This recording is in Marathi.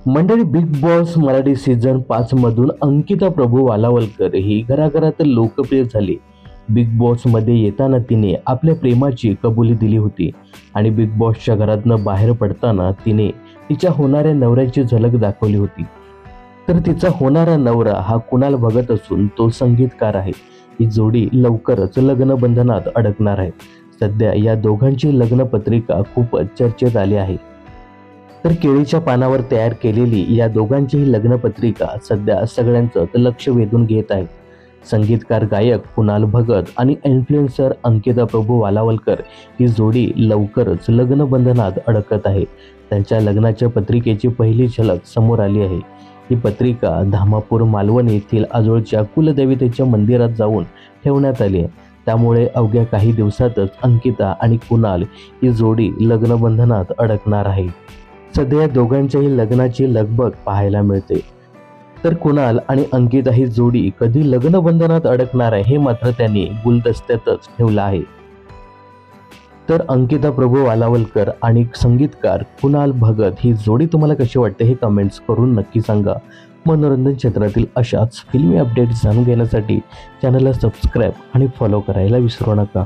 मंडळी, बिग बॉस मराठी सीझन 5 मधून अंकिता प्रभू वालावलकर ही घराघरात लोकप्रिय झाली. बिग बॉस मध्ये येताना तिने आपल्या प्रेमाची कबुली दिली होती आणि बिग बॉसच्या घरातनं बाहेर पडताना तिने तिच्या होणाऱ्या नवऱ्याची झलक दाखवली होती. तर तिचा होणारा नवरा हा कुणाल भगत असून तो संगीतकार आहे. ही जोडी लवकरच लग्न बंधनात अडकणार आहे. सध्या या दोघांची लग्न पत्रिका खूपच चर्चेत आली आहे. तर केळीच्या पानावर तयार केलेली या दोघांचीही लग्नपत्रिका सध्या सगळ्यांचं लक्ष वेधून घेत आहे. संगीतकार गायक कुणाल भगत आणि इन्फ्लुएन्सर अंकिता प्रभू वालावलकर ही जोडी लवकरच लग्न बंधनात अडकत आहे. त्यांच्या लग्नाच्या पत्रिकेची पहिली झलक समोर आली आहे. ही पत्रिका धामापूर मालवण येथील आजोळच्या कुलदेवतेच्या मंदिरात जाऊन ठेवण्यात आली आहे. त्यामुळे अवघ्या काही दिवसातच अंकिता आणि कुणाल ही जोडी लग्न बंधनात अडकणार आहे. सध्या दोघांच्याही लग्नाची लगबग पाहायला मिळते. तर कुणाल आणि अंकिता ही जोडी कधी लग्न बंधनात अडकणार आहे हे मात्र त्यांनी गुलदस्त्यातच ठेवलं आहे. तर अंकिता प्रभू वालावलकर आणि संगीतकार कुणाल भगत ही जोडी तुम्हाला कशी वाटते हे कमेंट्स करून नक्की सांगा. मनोरंजन क्षेत्रातील अशाच फिल्मी अपडेट्स जाणून घेण्यासाठी चॅनलला सबस्क्राईब आणि फॉलो करायला विसरू नका.